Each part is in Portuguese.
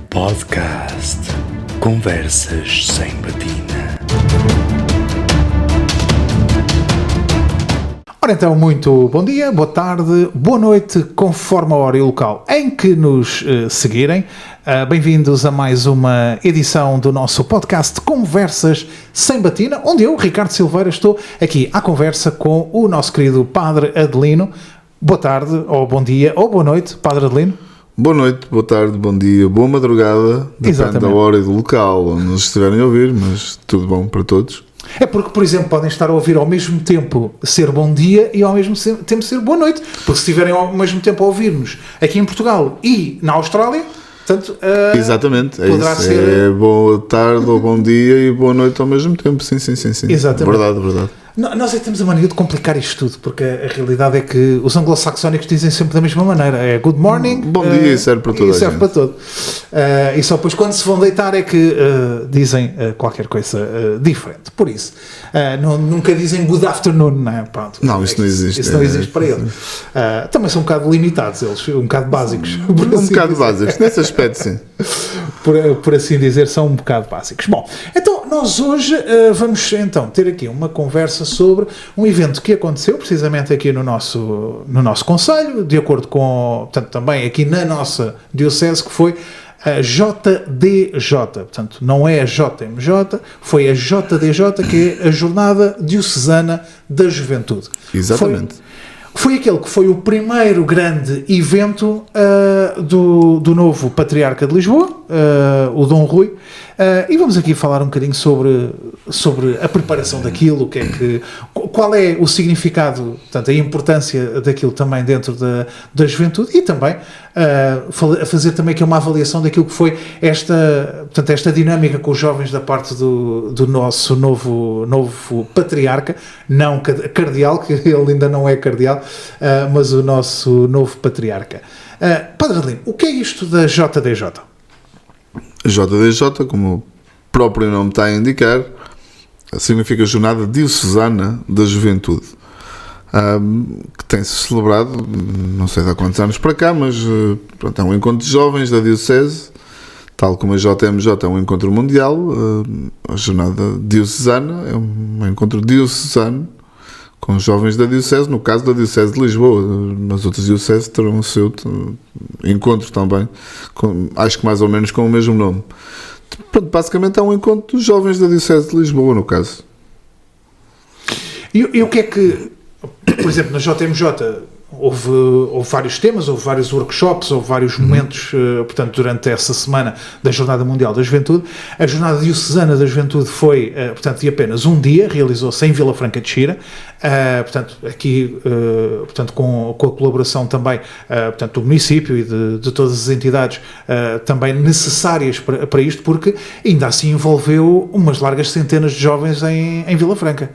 Podcast Conversas sem Batina. Ora então, muito bom dia, boa tarde, boa noite, conforme a hora e o local em que nos seguirem. Bem-vindos a mais uma edição do nosso podcast Conversas sem Batina, onde eu, Ricardo Silveira, estou aqui à conversa com o nosso querido Padre Adelino. Boa tarde, ou bom dia, ou boa noite, Padre Adelino. Boa noite, boa tarde, bom dia, boa madrugada, depende da hora e do local onde nos estiverem a ouvir, mas tudo bom para todos. É porque, por exemplo, podem estar a ouvir ao mesmo tempo ser bom dia e ao mesmo tempo ser boa noite, porque se estiverem ao mesmo tempo a ouvir-nos aqui em Portugal e na Austrália, portanto, exatamente, é poderá isso, ser... é boa tarde ou bom dia e boa noite ao mesmo tempo, sim. Exatamente. Verdade. Nós é que temos a mania de complicar isto tudo, porque a realidade é que os anglo-saxónicos dizem sempre da mesma maneira, é good morning, bom dia, e serve para toda a gente. para todo. E só depois quando se vão deitar é que dizem qualquer coisa diferente. Por isso, nunca dizem good afternoon, não é? Pronto, não, isso não existe. Isso não existe para eles. Também são um bocado limitados eles, um bocado básicos. Um bocado básicos, nesse aspecto sim. Por assim dizer, são um bocado básicos. Bom, então nós hoje vamos então ter aqui uma conversa sobre um evento que aconteceu precisamente aqui no nosso concelho, de acordo com, portanto, também aqui na nossa diocese, que foi a JDJ, portanto, não é a JMJ, foi a JDJ, que é a Jornada Diocesana da Juventude. Exatamente. Foi aquele que foi o primeiro grande evento do novo Patriarca de Lisboa, o Dom Rui, e vamos aqui falar um bocadinho sobre a preparação daquilo, qual é o significado, portanto, a importância daquilo também dentro da juventude, e também fazer também aqui uma avaliação daquilo que foi esta dinâmica com os jovens da parte do nosso novo Patriarca, não cardeal, que ele ainda não é cardeal, mas o nosso novo Patriarca. Padre Adelino, o que é isto da JDJ? A JDJ, como o próprio nome está a indicar, significa Jornada Diocesana da Juventude, que tem-se celebrado, não sei há quantos anos para cá, mas pronto, é um encontro de jovens da Diocese, tal como a JMJ é um encontro mundial. A Jornada Diocesana é um encontro diocesano com os jovens da Diocese, no caso da Diocese de Lisboa. Nas outras dioceses terão o seu encontro também, acho que mais ou menos com o mesmo nome. Pronto, basicamente é um encontro dos jovens da Diocese de Lisboa, no caso. E o que é que, por exemplo, na JMJ houve vários temas, houve vários workshops, houve vários momentos, portanto, durante essa semana da Jornada Mundial da Juventude. A Jornada Diocesana da Juventude foi, portanto, de apenas um dia, realizou-se em Vila Franca de Xira, portanto, aqui, portanto, com a colaboração também, portanto, do município e de todas as entidades também necessárias para isto, porque ainda assim envolveu umas largas centenas de jovens em Vila Franca.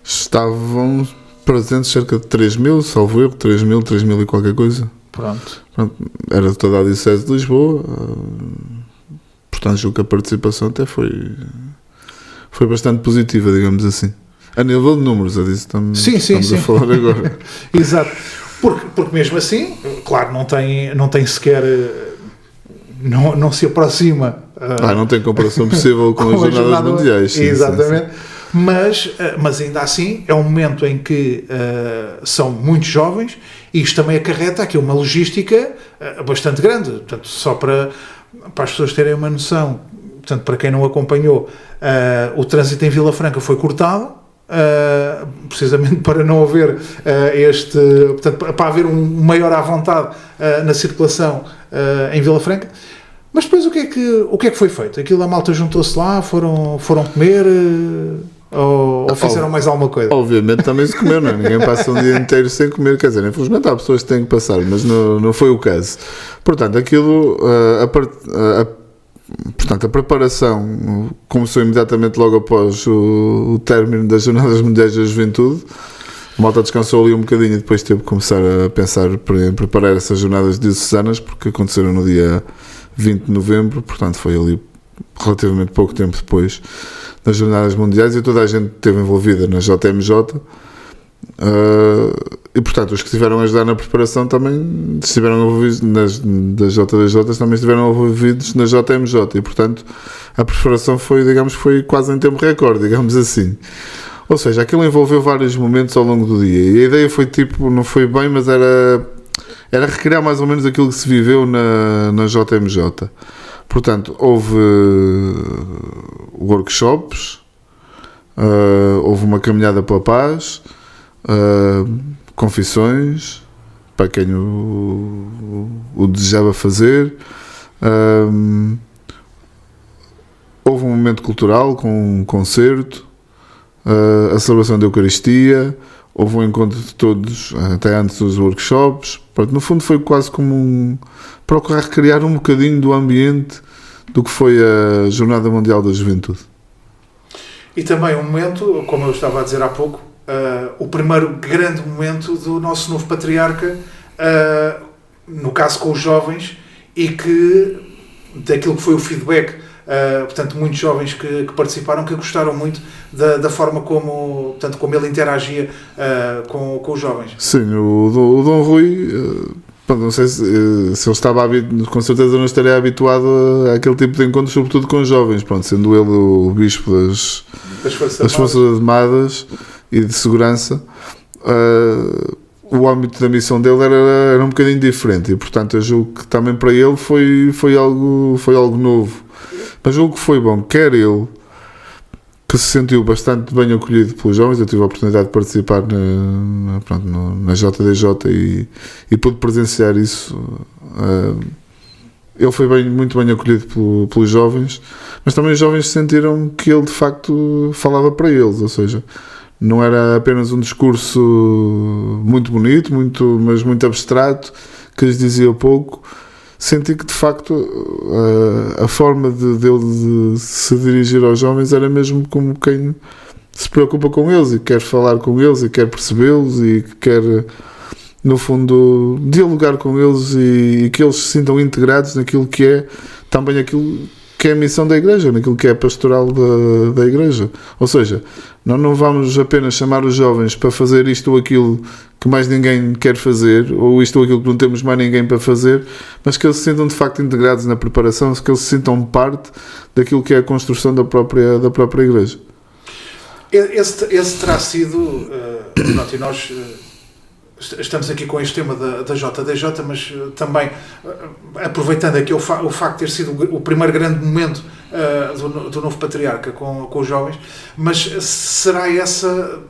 Estavam presentes cerca de 3 mil, salvo erro, 3 mil e qualquer coisa. Pronto. Era de toda a Diocese de Lisboa, portanto julgo que a participação até foi bastante positiva, digamos assim. A nível de números, é disso estamos a falar agora. Exato. Porque mesmo assim, claro, não tem sequer... Não se aproxima... não tem comparação possível com as jornadas mundiais. Sim, exatamente. Sim. Mas ainda assim é um momento em que são muitos jovens, e isto também acarreta aqui uma logística bastante grande. Portanto, só para as pessoas terem uma noção, portanto, para quem não acompanhou, o trânsito em Vila Franca foi cortado, precisamente para não haver portanto, para haver um maior à vontade na circulação em Vila Franca. Mas depois o que é que foi feito? Aquilo, a malta juntou-se lá, foram comer, ou fizeram mais alguma coisa? Obviamente também se comeu, não é? Ninguém passa um dia inteiro sem comer, quer dizer, infelizmente há pessoas que têm que passar, mas não foi o caso. Portanto, aquilo, portanto, a preparação começou imediatamente logo após o término das Jornadas Mundiais da Juventude. A malta descansou ali um bocadinho e depois teve que começar a pensar em preparar essas jornadas diocesanas, porque aconteceram no dia 20 de novembro, portanto foi ali relativamente pouco tempo depois das Jornadas Mundiais, e toda a gente esteve envolvida na JMJ, E portanto, os que estiveram a ajudar na preparação também estiveram envolvidos das JDJs, também estiveram envolvidos na JMJ, e portanto a preparação foi, digamos, foi quase em tempo recorde, digamos assim. Ou seja, aquilo envolveu vários momentos ao longo do dia, e a ideia foi tipo, não foi bem, mas era recriar mais ou menos aquilo que se viveu na JMJ. Portanto, houve workshops, houve uma caminhada pela paz, confissões, para quem o desejava fazer, houve um momento cultural com um concerto, a celebração da Eucaristia, houve um encontro de todos até antes dos workshops. Pronto, no fundo foi quase como procurar recriar um bocadinho do ambiente do que foi a Jornada Mundial da Juventude. E também um momento, como eu estava a dizer há pouco, o primeiro grande momento do nosso novo patriarca, no caso com os jovens, e que daquilo que foi o feedback, portanto, muitos jovens que participaram, que gostaram muito da forma como ele interagia com os jovens. Sim, o Dom Rui, não sei se ele estava com certeza não estaria habituado àquele tipo de encontros, sobretudo com jovens, pronto, sendo ele o bispo das Forças Armadas e de Segurança. O âmbito da missão dele era um bocadinho diferente, e portanto eu julgo que também para ele foi algo novo, mas julgo que foi bom, quer ele, que se sentiu bastante bem acolhido pelos jovens. Eu tive a oportunidade de participar na JDJ e pude presenciar isso. Ele foi muito bem acolhido pelos jovens, mas também os jovens sentiram que ele de facto falava para eles, ou seja, não era apenas um discurso muito bonito, mas muito abstrato, que lhes dizia pouco. Senti que de facto a forma dele de se dirigir aos jovens era mesmo como quem se preocupa com eles e quer falar com eles e quer percebê-los e quer, no fundo, dialogar com eles e que eles se sintam integrados naquilo que é também aquilo que é a missão da Igreja, naquilo que é a pastoral da Igreja. Ou seja, nós não vamos apenas chamar os jovens para fazer isto ou aquilo que mais ninguém quer fazer, ou isto ou aquilo que não temos mais ninguém para fazer, mas que eles se sintam de facto integrados na preparação, que eles se sintam parte daquilo que é a construção da própria Igreja. Esse terá sido, e nós estamos aqui com este tema da JDJ, mas também aproveitando aqui o facto de ter sido o primeiro grande momento do novo patriarca com os jovens, mas será essa...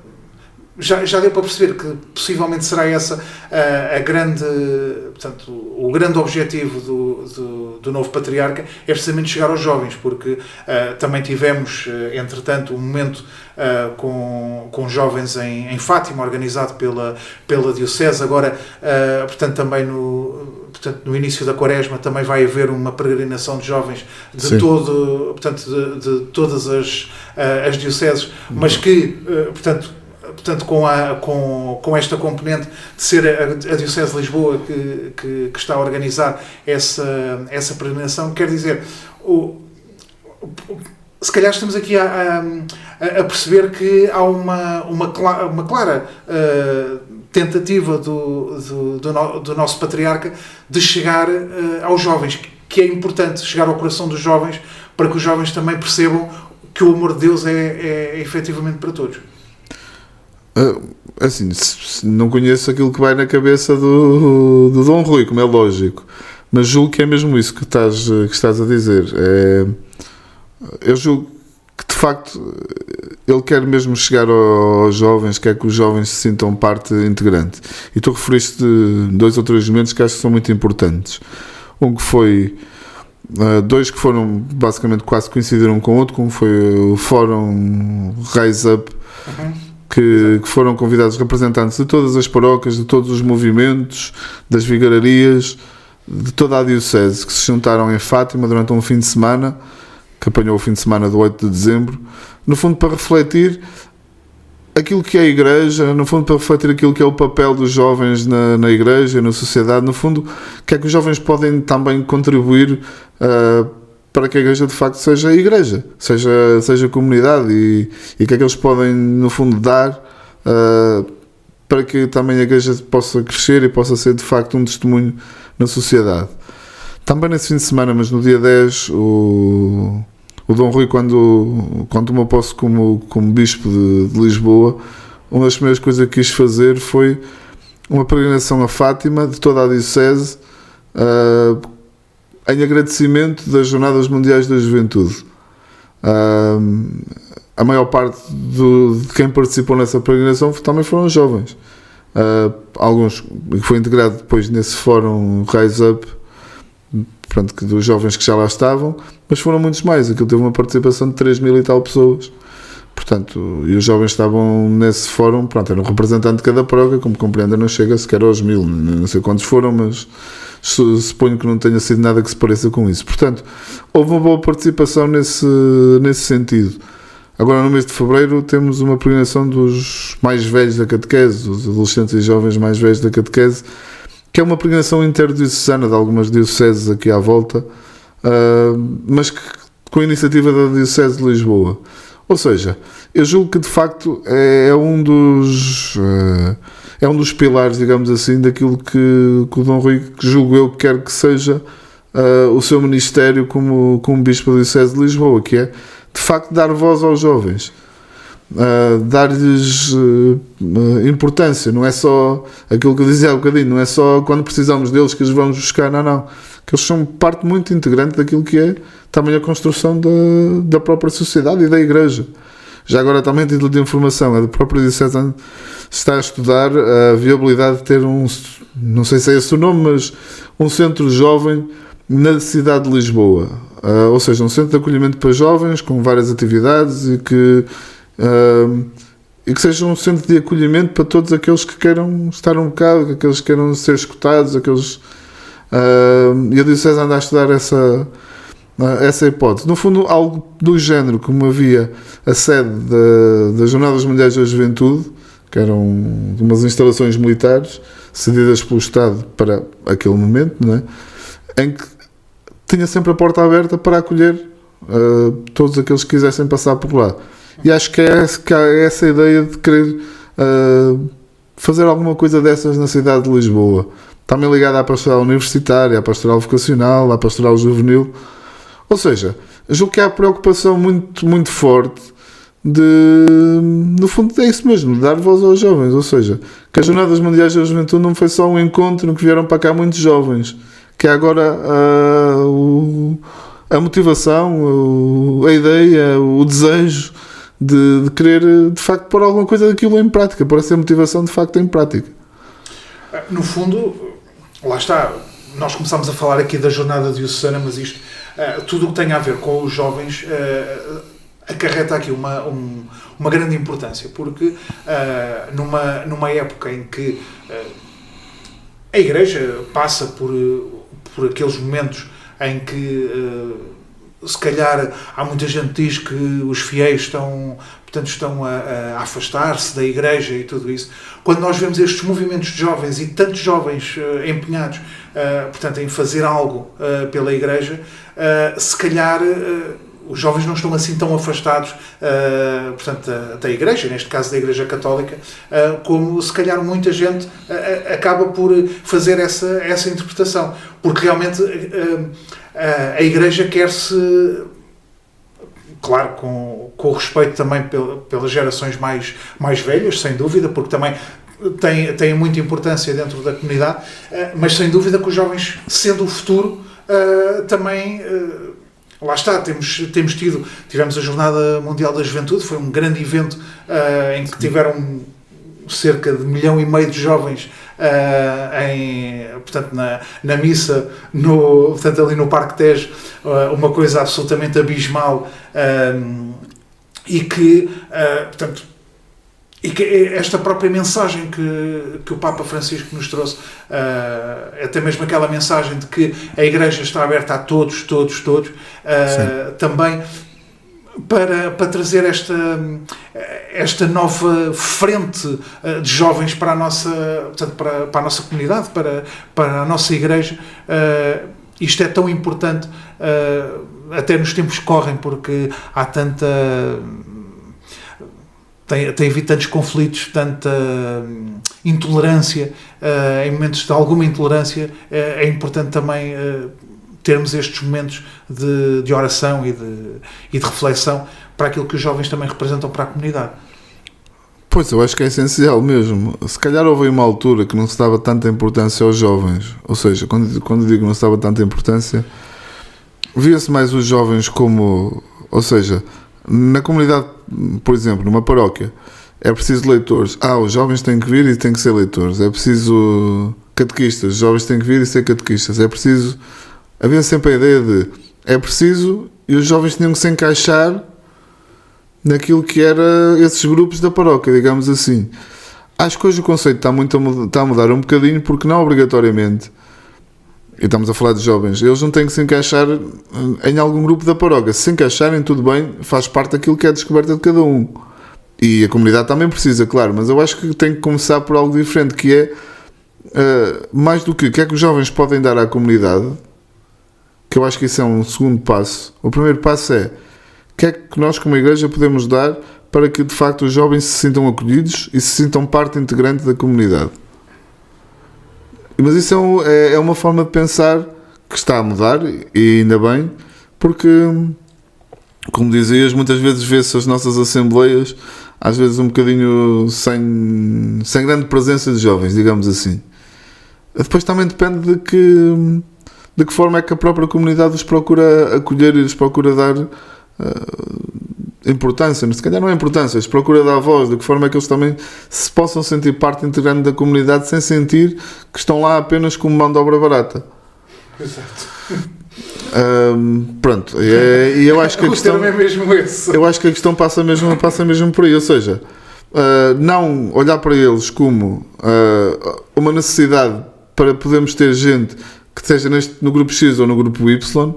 Já deu para perceber que possivelmente será essa o grande objetivo do novo patriarca, é precisamente chegar aos jovens, porque também tivemos, entretanto, um momento com jovens em Fátima, organizado pela Diocese. Agora, portanto, também no início da Quaresma também vai haver uma peregrinação de jovens de todas as dioceses, mas que, portanto, com esta componente de ser a Diocese de Lisboa que está a organizar essa peregrinação, quer dizer, se calhar estamos aqui a perceber que há uma clara tentativa do nosso patriarca de chegar aos jovens, que é importante chegar ao coração dos jovens, para que os jovens também percebam que o amor de Deus é efetivamente para todos. Assim, não conheço aquilo que vai na cabeça do Dom Rui, como é lógico, mas julgo que é mesmo isso que estás a dizer. Eu julgo que de facto ele quer mesmo chegar aos jovens, quer que os jovens se sintam parte integrante. E tu referiste 2 ou 3 momentos que acho que são muito importantes. Um que foi... 2 que foram basicamente quase coincidiram com o outro, como foi o Fórum Rise Up, que foram convidados representantes de todas as paróquias, de todos os movimentos, das vigararias, de toda a Diocese, que se juntaram em Fátima durante um fim de semana, que apanhou o fim de semana do 8 de dezembro, no fundo para refletir aquilo que é a Igreja, no fundo para refletir aquilo que é o papel dos jovens na Igreja, na sociedade, no fundo, que é que os jovens podem também contribuir para que a Igreja de facto seja a Igreja, seja comunidade, e que é que eles podem, no fundo, dar para que também a igreja possa crescer e possa ser de facto um testemunho na sociedade. Também nesse fim de semana, mas no dia 10, o Dom Rui, quando tomou posse como bispo de Lisboa, uma das primeiras coisas que quis fazer foi uma peregrinação a Fátima de toda a diocese, em agradecimento das Jornadas Mundiais da Juventude. A maior parte de quem participou nessa peregrinação também foram jovens. Alguns que foi integrado depois nesse fórum Rise Up, portanto, dos jovens que já lá estavam, mas foram muitos mais. Aquilo teve uma participação de 3.000 e tal pessoas. Portanto, e os jovens estavam nesse fórum, pronto, era um representante de cada paróquia, como compreendem, não chega sequer aos 1.000, não sei quantos foram, mas suponho que não tenha sido nada que se pareça com isso. Portanto, houve uma boa participação nesse sentido. Agora, no mês de fevereiro, temos uma peregrinação dos mais velhos da catequese, dos adolescentes e jovens mais velhos da catequese, que é uma peregrinação interdiocesana de algumas dioceses aqui à volta, mas que, com a iniciativa da Diocese de Lisboa. Ou seja, eu julgo que de facto é um dos pilares, digamos assim, daquilo que o Dom Rui, que julgo eu, quer que seja o seu ministério como Bispo da Diocese de Lisboa, que é de facto dar voz aos jovens, dar-lhes importância. Não é só aquilo que eu dizia há um bocadinho, não é só quando precisamos deles que os vamos buscar, não. Que eles são parte muito integrante daquilo que é também a construção da própria sociedade e da Igreja. Já agora também, título de informação, a própria Diocese está a estudar a viabilidade de ter não sei se é esse o nome, mas um centro jovem na cidade de Lisboa. Ou seja, um centro de acolhimento para jovens com várias atividades e que seja um centro de acolhimento para todos aqueles que queiram estar um bocado, aqueles que queiram ser escutados, e a Diocese anda a estudar essa hipótese. No fundo, algo do género, como havia a sede das Jornadas Mundiais da Juventude, que eram umas instalações militares cedidas pelo Estado para aquele momento, não é? Em que tinha sempre a porta aberta para acolher todos aqueles que quisessem passar por lá. E acho que é essa a ideia de querer fazer alguma coisa dessas na cidade de Lisboa. Também ligada à pastoral universitária, à pastoral vocacional, à pastoral juvenil. Ou seja, julgo que há preocupação muito, muito forte no fundo é isso mesmo, de dar voz aos jovens. Ou seja, que as Jornadas Mundiais da Juventude não foi só um encontro no que vieram para cá muitos jovens, que é agora a motivação, a ideia, o desejo de querer de facto pôr alguma coisa daquilo em prática, pôr essa motivação de facto em prática. No fundo, lá está, nós começámos a falar aqui da jornada diocesana, mas isto, tudo o que tem a ver com os jovens acarreta aqui uma grande importância, porque numa época em que a Igreja passa por aqueles momentos em que se calhar há muita gente que diz que os fiéis estão a afastar-se da Igreja e tudo isso. Quando nós vemos estes movimentos de jovens e tantos jovens empenhados portanto, em fazer algo pela Igreja, se calhar os jovens não estão assim tão afastados portanto, da Igreja, neste caso da Igreja Católica, como se calhar muita gente acaba por fazer essa interpretação, porque realmente a Igreja quer-se, claro, com o respeito também pelas gerações mais velhas, sem dúvida, porque também tem muita importância dentro da comunidade, mas sem dúvida que os jovens, sendo o futuro, também... Lá está, tivemos a Jornada Mundial da Juventude, foi um grande evento em que tiveram cerca de 1,5 milhão de jovens portanto, na missa, portanto, ali no Parque Tejo, uma coisa absolutamente abismal, e que esta própria mensagem que o Papa Francisco nos trouxe, até mesmo aquela mensagem de que a Igreja está aberta a todos, também para trazer esta nova frente de jovens para a nossa, portanto, para a nossa comunidade, para a nossa Igreja. Isto é tão importante, até nos tempos que correm, porque há tanta tem havido tantos conflitos, tanta intolerância, em momentos de alguma intolerância, é importante também termos estes momentos de oração e de reflexão para aquilo que os jovens também representam para a comunidade. Pois, eu acho que é essencial mesmo. Se calhar houve uma altura que não se dava tanta importância aos jovens. Ou seja, quando digo não se dava tanta importância, via-se mais os jovens como... Ou seja, na comunidade, por exemplo, numa paróquia, é preciso leitores. Os jovens têm que vir e têm que ser leitores. É preciso catequistas. Os jovens têm que vir e ser catequistas. É preciso... Havia sempre a ideia de... É preciso... E os jovens tinham que se encaixar naquilo que era esses grupos da paróquia, digamos assim. Acho que hoje o conceito está a mudar um bocadinho, porque não obrigatoriamente, e estamos a falar de jovens, eles não têm que se encaixar em algum grupo da paróquia. Se encaixarem, tudo bem, faz parte daquilo que é a descoberta de cada um. E a comunidade também precisa, claro, mas eu acho que tem que começar por algo diferente, que é, mais do que o que é que os jovens podem dar à comunidade, que eu acho que isso é um segundo passo. O primeiro passo é, o que é que nós como igreja podemos dar para que de facto os jovens se sintam acolhidos e se sintam parte integrante da comunidade. Mas isso é uma forma de pensar que está a mudar, e ainda bem, porque, como dizias, muitas vezes vê-se as nossas assembleias, às vezes um bocadinho sem grande presença de jovens, digamos assim. Depois também depende de que forma é que a própria comunidade os procura acolher e lhes procura dar importância. Se calhar não é importância, lhes procura dar voz, de que forma é que eles também se possam sentir parte integrante da comunidade sem sentir que estão lá apenas como mão de obra barata. Exato. Pronto, e eu acho que a questão é mesmo esse. Eu acho que a questão passa mesmo por aí, ou seja, não olhar para eles como uma necessidade para podermos ter gente que esteja no grupo X ou no grupo Y,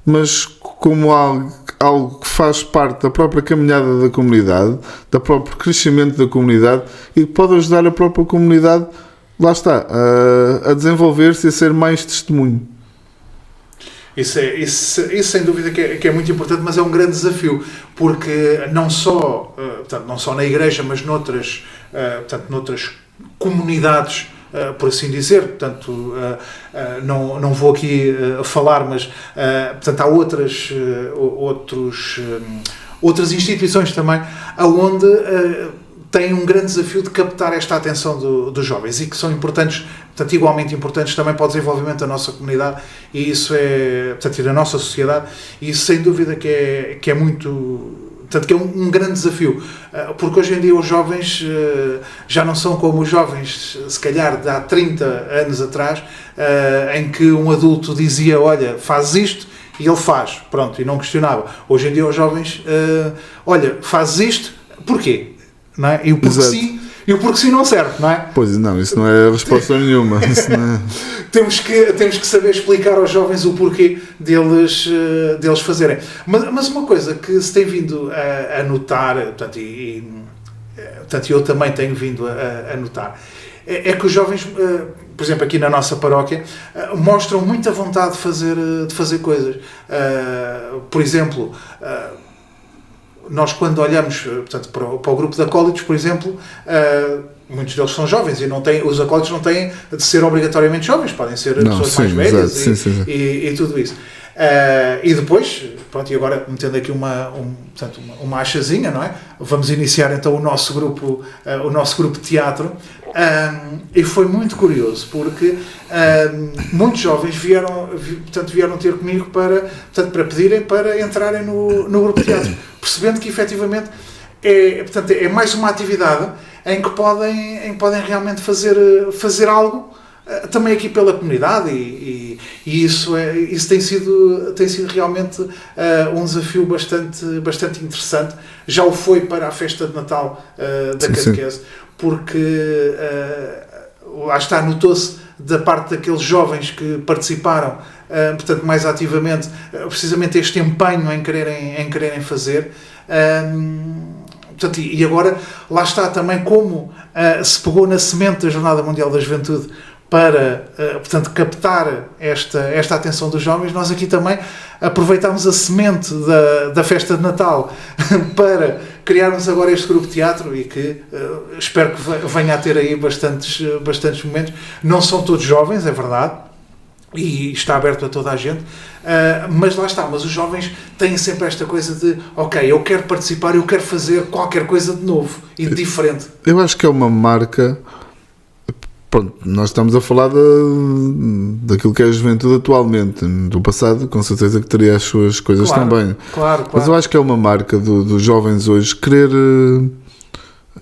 mas como algo que faz parte da própria caminhada da comunidade, do próprio crescimento da comunidade, e que pode ajudar a própria comunidade, lá está, a desenvolver-se e a ser mais testemunho. Isso sem dúvida que é muito importante, mas é um grande desafio, porque não só na igreja, mas noutras comunidades, por assim dizer, portanto, não vou aqui falar, mas portanto, há outras instituições também, onde têm um grande desafio de captar esta atenção dos jovens, e que são importantes, portanto, igualmente importantes também para o desenvolvimento da nossa comunidade, e isso portanto, e da nossa sociedade, e isso sem dúvida que é muito... Portanto, que é um grande desafio, porque hoje em dia os jovens já não são como os jovens, se calhar, de há 30 anos atrás, em que um adulto dizia, olha, faz isto, e ele faz, pronto, e não questionava. Hoje em dia os jovens, olha, faz isto, porquê? Não é? E o porquê sim, e o porquê sim não serve, não é? Pois não, isso não é resposta nenhuma. Isso não é... temos que saber explicar aos jovens o porquê deles fazerem. Mas uma coisa que se tem vindo a notar, portanto, eu também tenho vindo a notar, é que os jovens, por exemplo, aqui na nossa paróquia, mostram muita vontade de fazer coisas. Por exemplo, nós quando olhamos, portanto, para o grupo de acólitos, por exemplo, muitos deles são jovens e os acólitos não têm de ser obrigatoriamente jovens, podem ser pessoas mais velhas e tudo isso. E depois, pronto, e agora metendo aqui portanto, uma achazinha, não é? Vamos iniciar então o nosso grupo de teatro, e foi muito curioso porque muitos jovens vieram ter comigo para pedirem para entrarem no grupo de teatro, percebendo que efetivamente é mais uma atividade em que podem realmente fazer algo também aqui pela comunidade, e isso tem sido realmente um desafio bastante interessante. Já o foi para a festa de Natal da catequese, porque lá está, notou-se da parte daqueles jovens que participaram, portanto, mais ativamente, precisamente este empenho em quererem fazer. Portanto, e agora lá está também como se pegou na semente da Jornada Mundial da Juventude para, portanto, captar esta atenção dos jovens, nós aqui também aproveitámos a semente da festa de Natal para criarmos agora este grupo de teatro e que espero que venha a ter aí bastantes momentos. Não são todos jovens, é verdade, e está aberto a toda a gente, mas lá está, mas os jovens têm sempre esta coisa de ok, eu quero participar, eu quero fazer qualquer coisa de novo e de diferente. Eu acho que é uma marca. Pronto, nós estamos a falar daquilo que é a juventude atualmente. Do passado, com certeza que teria as suas coisas também. Claro. Mas eu acho que é uma marca dos jovens hoje querer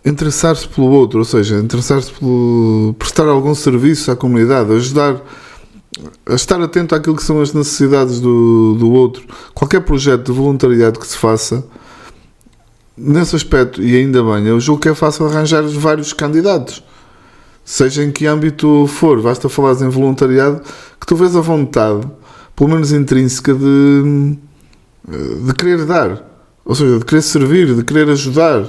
interessar-se pelo outro, ou seja, interessar-se por prestar algum serviço à comunidade, ajudar a estar atento àquilo que são as necessidades do outro. Qualquer projeto de voluntariado que se faça, nesse aspecto, e ainda bem, eu julgo que é fácil arranjar vários candidatos. Seja em que âmbito for, basta falares em voluntariado, que tu vês a vontade, pelo menos intrínseca, de querer dar, ou seja, de querer servir, de querer ajudar.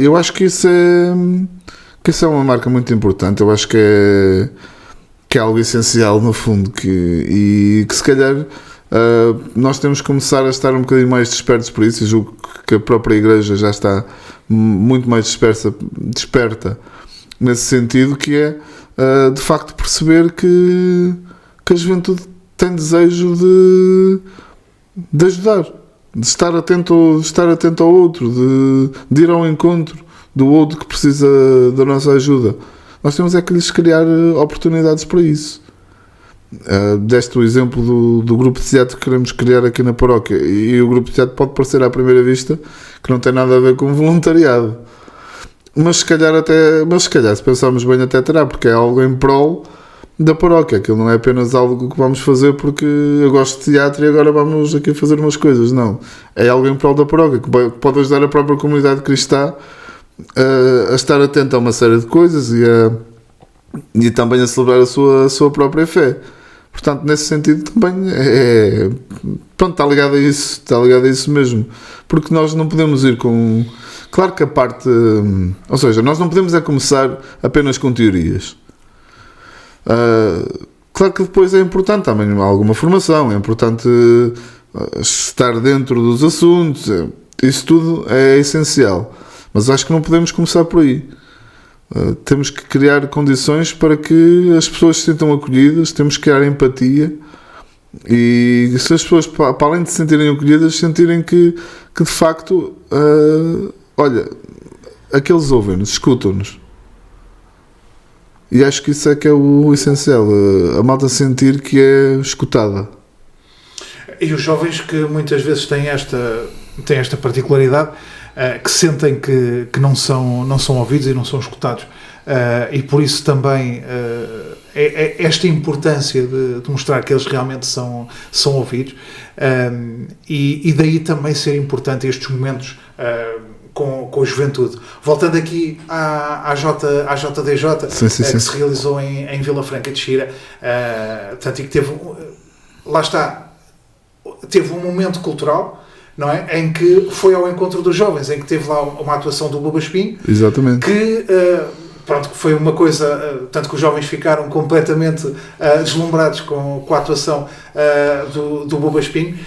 Eu acho que isso é uma marca muito importante. Eu acho que é algo essencial, no fundo, e que se calhar nós temos que começar a estar um bocadinho mais despertos por isso. Eu julgo que a própria Igreja já está muito mais desperta nesse sentido, que é de facto perceber que a juventude tem desejo de ajudar, de estar atento ao outro, de ir ao encontro do outro que precisa da nossa ajuda. Nós temos é que lhes criar oportunidades para isso. Deste o exemplo do grupo de teatro que queremos criar aqui na paróquia, e o grupo de teatro pode parecer à primeira vista que não tem nada a ver com voluntariado. Mas se calhar, se pensarmos bem, até terá, porque é algo em prol da paróquia. Aquilo não é apenas algo que vamos fazer porque eu gosto de teatro e agora vamos aqui fazer umas coisas. Não. É algo em prol da paróquia, que pode ajudar a própria comunidade cristã a estar atenta a uma série de coisas e também a celebrar a sua própria fé. Portanto, nesse sentido também está ligado a isso mesmo. Porque nós não podemos ir com... Claro que a parte... Ou seja, nós não podemos começar apenas com teorias. Claro que depois é importante também alguma formação, é importante estar dentro dos assuntos, isso tudo é essencial. Mas acho que não podemos começar por aí. Temos que criar condições para que as pessoas se sintam acolhidas, temos que criar empatia, e se as pessoas, para além de se sentirem acolhidas, sentirem que de facto, olha, aqueles ouvem-nos, escutam-nos. E acho que isso é que é o essencial, a malta sentir que é escutada. E os jovens que muitas vezes têm esta particularidade, que sentem que não são ouvidos e não são escutados, e por isso também esta importância de mostrar que eles realmente são ouvidos, e daí também ser importante estes momentos com a juventude. Voltando aqui à JDJ, sim. que se realizou em Vila Franca de Xira, portanto, e que teve um momento cultural, não é? Em que foi ao encontro dos jovens, em que teve lá uma atuação do Buba Espinho. Exatamente. Que foi uma coisa, tanto que os jovens ficaram completamente deslumbrados com a atuação do Buba Espinho,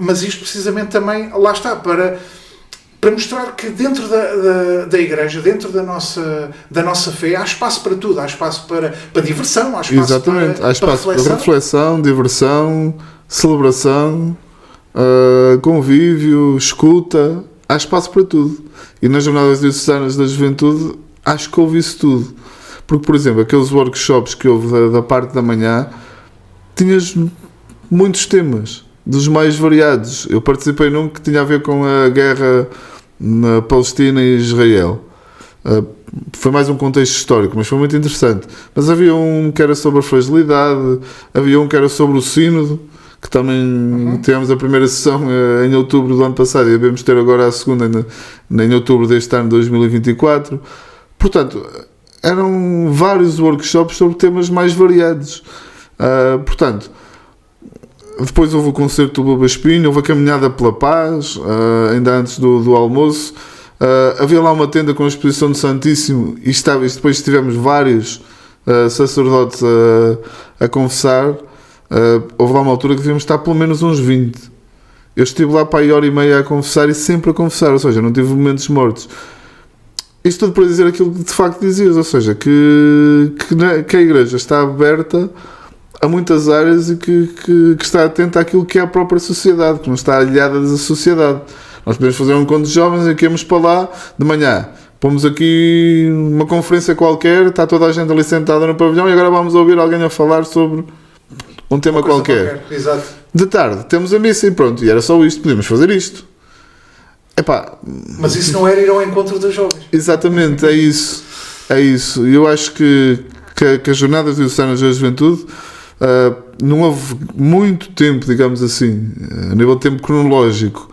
mas isto precisamente também, lá está, para mostrar que dentro da Igreja, dentro da nossa fé, há espaço para tudo, há espaço para diversão, há espaço Exatamente. para há espaço para reflexão, diversão, celebração, convívio, escuta, há espaço para tudo. E nas jornadas diocesanas da juventude acho que houve isso tudo, porque, por exemplo, aqueles workshops que houve da parte da manhã, tinhas muitos temas, dos mais variados. Eu participei num que tinha a ver com a guerra na Palestina e Israel. Foi mais um contexto histórico, mas foi muito interessante. Mas havia um que era sobre a fragilidade, havia um que era sobre o sínodo, que também tivemos a primeira sessão em outubro do ano passado e devemos ter agora a segunda em outubro deste ano, 2024. Portanto, eram vários workshops sobre temas mais variados. Portanto, depois houve o concerto do Buba Espinho, houve a caminhada pela paz, ainda antes do almoço. Havia lá uma tenda com a exposição do Santíssimo e depois tivemos vários sacerdotes a confessar, houve lá uma altura que devíamos estar pelo menos uns 20. Eu estive lá para aí hora e meia a confessar e sempre a confessar, ou seja, não tive momentos mortos. Isto tudo para dizer aquilo que de facto dizias, ou seja, que a Igreja está aberta a muitas áreas e que está atenta àquilo que é a própria sociedade, que não está alheada da sociedade. Nós podemos fazer um encontro de jovens e que íamos para lá de manhã. Pomos aqui uma conferência qualquer, está toda a gente ali sentada no pavilhão e agora vamos ouvir alguém a falar sobre um tema qualquer. Exato. De tarde, temos a missa e pronto, e era só isto, podíamos fazer isto. Epá, mas isso não era ir ao encontro dos jovens. Exatamente, é isso. É isso. E eu acho que as jornadas diocesanas da juventude não houve muito tempo, digamos assim, a nível de tempo cronológico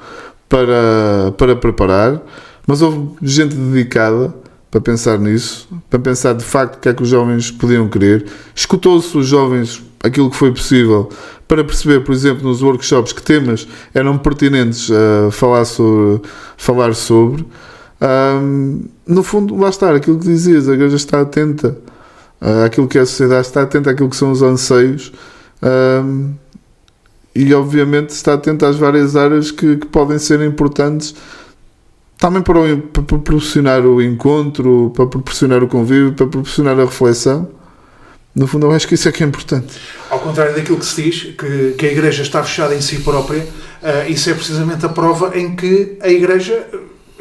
para preparar, mas houve gente dedicada para pensar nisso, para pensar de facto o que é que os jovens podiam querer. Escutou-se os jovens aquilo que foi possível para perceber, por exemplo, nos workshops que temas eram pertinentes a falar sobre. No fundo, lá está, aquilo que dizias, a Igreja está atenta àquilo que é a sociedade, está atenta àquilo que são os anseios e obviamente está atenta às várias áreas que podem ser importantes também para proporcionar o encontro, para proporcionar o convívio, para proporcionar a reflexão. No fundo, eu acho que isso é que é importante. Ao contrário daquilo que se diz, que a Igreja está fechada em si própria, isso é precisamente a prova em que a Igreja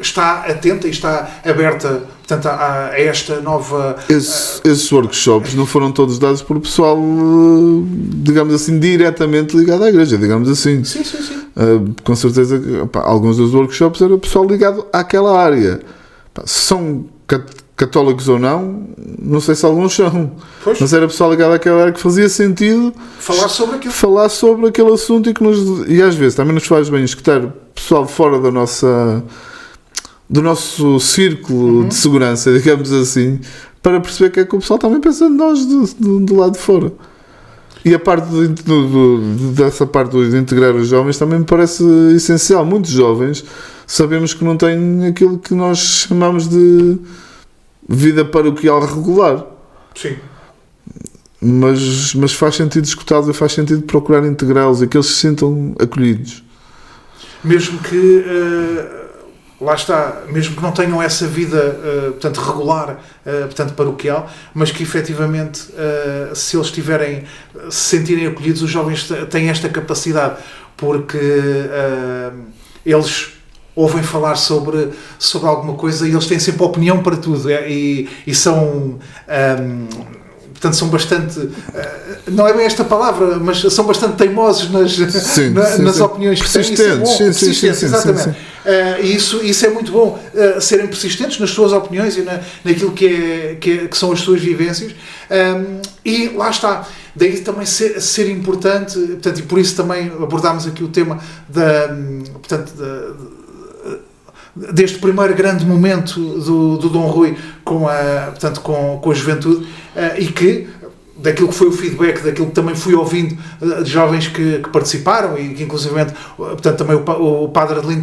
está atenta e está aberta, portanto, a esta nova... Esses workshops não foram todos dados por pessoal, digamos assim, diretamente ligado à Igreja, digamos assim. Sim. Com certeza, alguns dos workshops era pessoal ligado àquela área. São católicos ou não sei se alguns são, pois. Mas era pessoal ligado àquela área que fazia sentido falar sobre aquele assunto e às vezes também nos faz bem escutar pessoal fora do nosso círculo de segurança, digamos assim, para perceber que é que o pessoal também pensa de nós do lado de fora. E a parte dessa parte de integrar os jovens também me parece essencial. Muitos jovens sabemos que não têm aquilo que nós chamamos de vida paroquial regular. Sim. Mas faz sentido escutá-los e faz sentido procurar integrá-los e que eles se sintam acolhidos. Mesmo que, lá está, mesmo que não tenham essa vida, portanto, regular, portanto, paroquial, mas que efetivamente, se eles se sentirem acolhidos, os jovens têm esta capacidade, porque eles ouvem falar sobre alguma coisa e eles têm sempre opinião para tudo e são, portanto, são bastante, não é bem esta palavra, mas são bastante teimosos nas opiniões que têm. Persistentes, exatamente. Sim. E isso é muito bom, serem persistentes nas suas opiniões e naquilo que são as suas vivências, e lá está. Daí também ser importante, portanto, e por isso também abordámos aqui o tema deste primeiro grande momento do Dom Rui com a juventude, e que daquilo que foi o feedback, daquilo que também fui ouvindo de jovens que participaram e que inclusivamente, portanto, também o Padre Adelino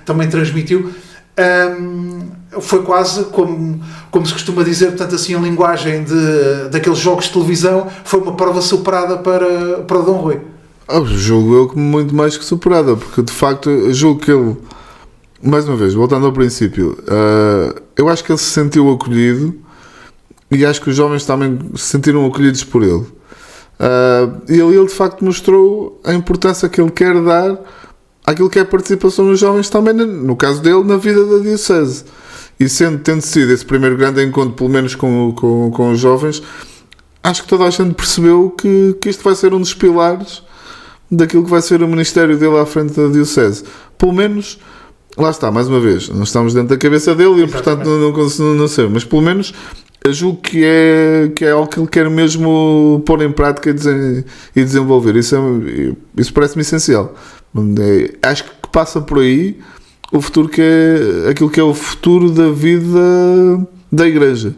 também transmitiu, foi quase como se costuma dizer, portanto, assim, em linguagem daqueles jogos de televisão, foi uma prova superada para o Dom Rui. Julgo eu como muito mais que superada, porque de facto julgo que ele, mais uma vez, voltando ao princípio, eu acho que ele se sentiu acolhido e acho que os jovens também se sentiram acolhidos por ele. E ele de facto mostrou a importância que ele quer dar àquilo que é a participação dos jovens também, no caso dele, na vida da Diocese. E tendo sido esse primeiro grande encontro, pelo menos com os jovens, acho que toda a gente percebeu que isto vai ser um dos pilares daquilo que vai ser o ministério dele à frente da Diocese. Pelo menos, lá está, mais uma vez, não estamos dentro da cabeça dele e portanto não sei, mas pelo menos eu julgo que é algo que ele quer mesmo pôr em prática e desenvolver. Isso parece-me essencial. Acho que passa por aí o futuro, que é aquilo que é o futuro da vida da Igreja.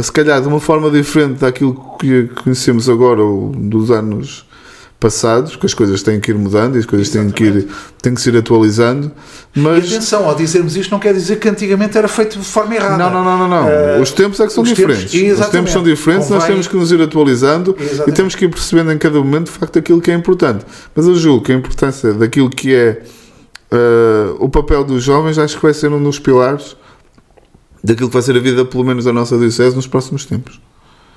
Se calhar de uma forma diferente daquilo que conhecemos agora, ou dos anos passados, que as coisas têm que ir mudando e as coisas têm que se ir atualizando. Mas E atenção, ao dizermos isto não quer dizer que antigamente era feito de forma errada. não. Os tempos é que são diferentes. Os tempos são diferentes, nós temos que nos ir atualizando e temos que ir percebendo em cada momento, de facto, aquilo que é importante. Mas eu julgo que a importância daquilo que é o papel dos jovens, acho que vai ser um dos pilares daquilo que vai ser a vida, pelo menos, da nossa diocese nos próximos tempos.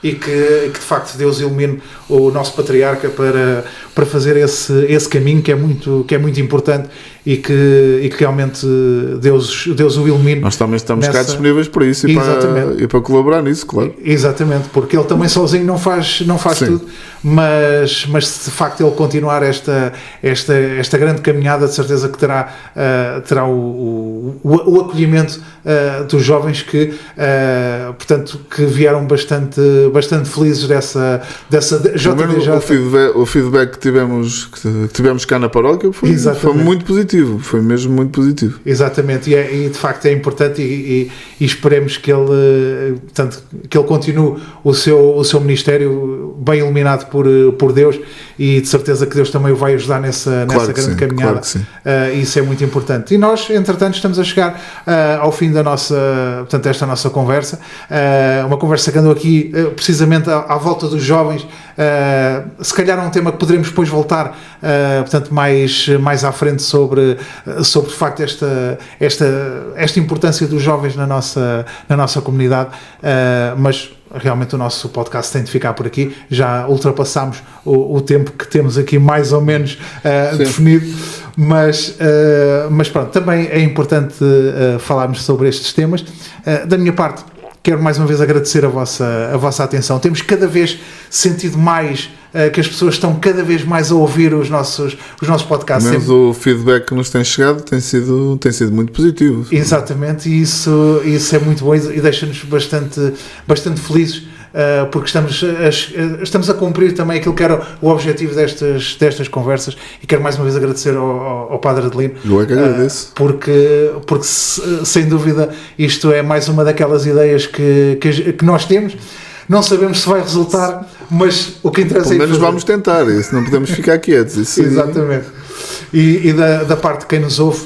E que de facto Deus ilumine o nosso patriarca para fazer esse caminho que é muito importante e que realmente Deus o ilumine. Nós também estamos cá disponíveis para isso e para colaborar nisso, claro. Exatamente, porque ele também sozinho não faz tudo, mas se de facto ele continuar esta grande caminhada, de certeza que terá o acolhimento dos jovens que portanto que vieram bastante felizes dessa JDJ. O feedback que tivemos cá na paróquia foi muito positivo, foi mesmo muito positivo. Exatamente, e de facto é importante e esperemos que ele continue o seu ministério bem iluminado por Deus, e de certeza que Deus também o vai ajudar nessa grande caminhada. Claro, isso é muito importante. E nós, entretanto, estamos a chegar ao fim desta nossa conversa, uma conversa que andou aqui precisamente à volta dos jovens. Se calhar é um tema que poderemos depois voltar mais à frente sobre de facto esta importância dos jovens na nossa comunidade, mas realmente o nosso podcast tem de ficar por aqui. Já ultrapassámos o tempo que temos aqui mais ou menos definido, mas pronto, também é importante falarmos sobre estes temas. Da minha parte, quero mais uma vez agradecer a vossa atenção. Temos cada vez sentido mais que as pessoas estão cada vez mais a ouvir os nossos podcasts. Mas o feedback que nos tem chegado tem sido muito positivo. Exatamente, e isso é muito bom e deixa-nos bastante felizes, porque estamos a cumprir também aquilo que era o objetivo destas conversas, e quero mais uma vez agradecer ao Padre Adelino. Eu é que agradeço. Porque sem dúvida isto é mais uma daquelas ideias que nós temos. Não sabemos se vai resultar, mas o que interessa pelo menos vamos tentar, isso não podemos ficar quietos. Isso exatamente. E da parte de quem nos ouve,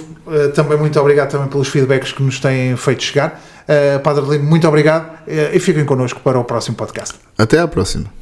também muito obrigado também pelos feedbacks que nos têm feito chegar. Padre Adelino, muito obrigado, e fiquem connosco para o próximo podcast. Até à próxima.